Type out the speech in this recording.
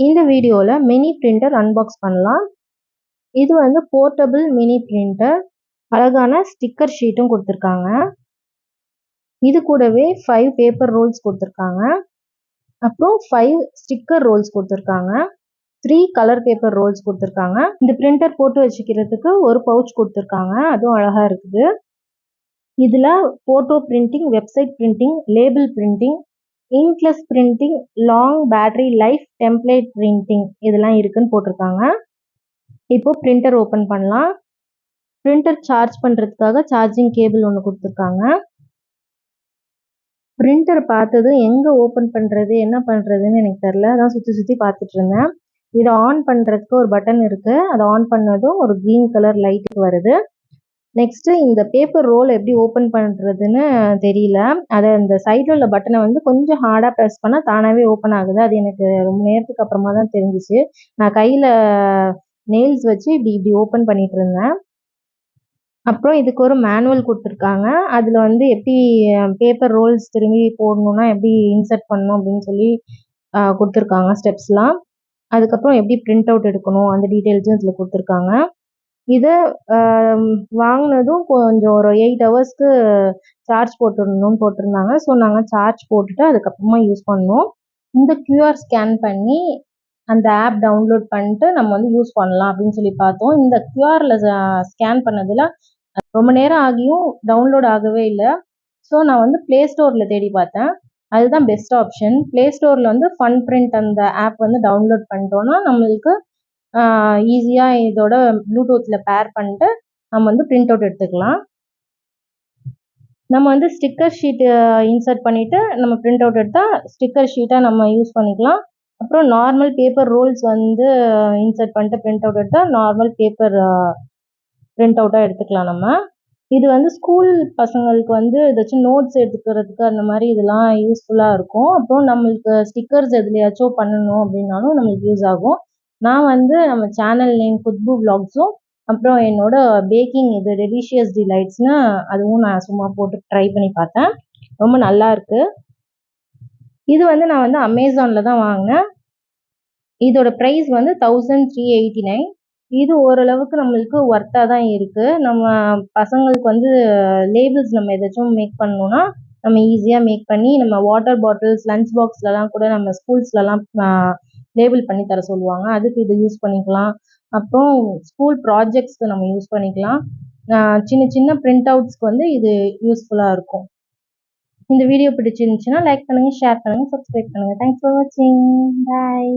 இந்த வீடியோல mini printer unbox பண்ணலாம். இது வந்து போர்ட்டபிள் மினி பிரிண்டர். அழகான ஸ்டிக்கர் ஷீட்டும் கொடுத்துருக்காங்க. இது கூடவே 5 பேப்பர் ரோல்ஸ் கொடுத்துருக்காங்க. அப்புறம் 5 ஸ்டிக்கர் ரோல்ஸ் கொடுத்துருக்காங்க. 3 கலர் பேப்பர் ரோல்ஸ் கொடுத்துருக்காங்க. இந்த பிரிண்டர் போட்டு வச்சுக்கிறதுக்கு ஒரு பவுச் கொடுத்துருக்காங்க. அதுவும் அழகா இருக்குது. இதுல photo printing, website printing, label printing, inkless printing, long battery life, template printing இதெல்லாம் இருக்குன்னு போட்டிருக்காங்க. இப்போ பிரிண்டர் ஓப்பன் பண்ணலாம். பிரிண்டர் சார்ஜ் பண்ணுறதுக்காக சார்ஜிங் கேபிள் ஒன்று கொடுத்துருக்காங்க. பிரிண்டர் பார்த்தது எங்கே ஓப்பன் பண்ணுறது என்ன பண்ணுறதுன்னு எனக்கு தெரில. அதான் சுற்றி சுற்றி பார்த்துட்டு இருந்தேன். இதை ஆன் பண்ணுறதுக்கு ஒரு பட்டன் இருக்குது. அதை ஆன் பண்ணதும் ஒரு க்ரீன் கலர் லைட் வருது. நெக்ஸ்ட்டு இந்த பேப்பர் ரோல் எப்படி ஓப்பன் பண்ணுறதுன்னு தெரியல. அதை இந்த சைடில் உள்ள பட்டனை வந்து கொஞ்சம் ஹார்டாக ப்ரெஸ் பண்ணால் தானாகவே ஓப்பன் ஆகுது. அது எனக்கு ரொம்ப நேரத்துக்கு அப்புறமா தான் தெரிஞ்சிச்சு. நான் கையில் நெயில்ஸ் வச்சு இப்படி இப்படி ஓப்பன் பண்ணிட்டு இருந்தேன். அப்புறம் இதுக்கு ஒரு மேனுவல் கொடுத்துருக்காங்க. அதில் வந்து எப்படி பேப்பர் ரோல்ஸ் திரும்பி போடணுன்னா எப்படி இன்சர்ட் பண்ணணும் அப்படின்னு சொல்லி கொடுத்துருக்காங்க ஸ்டெப்ஸ்லாம். அதுக்கப்புறம் எப்படி பிரிண்ட் அவுட் எடுக்கணும் அந்த டீட்டெயில்ஸும் இதில் கொடுத்துருக்காங்க. இதை வாங்கினதும் கொஞ்சம் ஒரு 8 ஹவர்ஸ்க்கு சார்ஜ் போட்டுடணும்னு போட்டிருந்தாங்க. ஸோ நாங்கள் சார்ஜ் போட்டுட்டு அதுக்கப்புறமா யூஸ் பண்ணோம். இந்த கியூஆர் ஸ்கேன் பண்ணி அந்த ஆப் டவுன்லோட் பண்ணிட்டு நம்ம வந்து யூஸ் பண்ணலாம் அப்படின்னு சொல்லி பார்த்தோம். இந்த கியூஆரில் ஸ்கேன் பண்ணதில் ரொம்ப நேரம் ஆகியும் டவுன்லோட் ஆகவே இல்லை. ஸோ நான் வந்து ப்ளே ஸ்டோரில் தேடி பார்த்தேன். அதுதான் பெஸ்ட் ஆப்ஷன். ப்ளே ஸ்டோரில் வந்து ஃபன் பிரிண்ட் அந்த ஆப் வந்து டவுன்லோட் பண்ணிட்டோன்னா நம்மளுக்கு ஈஸியாக இதோட ப்ளூடூத்தில் பேர் பண்ணிட்டு நம்ம வந்து பிரிண்ட் அவுட் எடுத்துக்கலாம். நம்ம வந்து ஸ்டிக்கர் ஷீட்டு இன்சர்ட் பண்ணிவிட்டு நம்ம பிரிண்ட் அவுட் எடுத்தால் ஸ்டிக்கர் ஷீட்டாக நம்ம யூஸ் பண்ணிக்கலாம். அப்புறம் நார்மல் பேப்பர் ரோல்ஸ் வந்து இன்சர்ட் பண்ணிட்டு பிரிண்ட் அவுட் எடுத்தால் நார்மல் பேப்பர் பிரிண்ட் அவுட்டாக எடுத்துக்கலாம் நம்ம. இது வந்து ஸ்கூல் பசங்களுக்கு வந்து ஏதாச்சும் நோட்ஸ் எடுத்துக்கிறதுக்கு அந்த மாதிரி இதெல்லாம் யூஸ்ஃபுல்லாக இருக்கும். அப்புறம் நம்மளுக்கு ஸ்டிக்கர்ஸ் எதுலையாச்சும் பண்ணணும் அப்படின்னாலும் நம்மளுக்கு யூஸ் ஆகும். நான் வந்து நம்ம சேனல் நேம் குத்பு விலாக்ஸும் அப்புறம் என்னோட பேக்கிங் இது டெலிஷியஸ் டிலைட்ஸ்னு அதுவும் நான் சும்மா போட்டு ட்ரை பண்ணி பார்த்தேன். ரொம்ப நல்லா இருக்கு. இது வந்து நான் வந்து அமேசானில் தான் வாங்கினேன். இதோட ப்ரைஸ் வந்து 1389. இது ஓரளவுக்கு நம்மளுக்கு ஒர்த்தாக தான் இருக்குது. நம்ம பசங்களுக்கு வந்து லேபிள்ஸ் நம்ம ஏதாச்சும் மேக் பண்ணணுன்னா நம்ம ஈஸியாக மேக் பண்ணி நம்ம வாட்டர் பாட்டில்ஸ், லஞ்ச் பாக்ஸ்லலாம் கூட நம்ம ஸ்கூல்ஸ்லலாம் லேபிள் பண்ணி தர சொல்லுவாங்க. அதுக்கு இது யூஸ் பண்ணிக்கலாம். அப்புறம் ஸ்கூல் ப்ராஜெக்ட்ஸ்க்கு நம்ம யூஸ் பண்ணிக்கலாம். சின்ன சின்ன பிரிண்ட் அவுட்ஸ்க்கு வந்து இது யூஸ்ஃபுல்லாக இருக்கும். இந்த வீடியோ பிடிச்சிருந்துச்சுன்னா லைக் பண்ணுங்கள், ஷேர் பண்ணுங்கள், சப்ஸ்கிரைப் பண்ணுங்கள். தேங்க்ஸ் ஃபார் வாட்சிங். பாய்.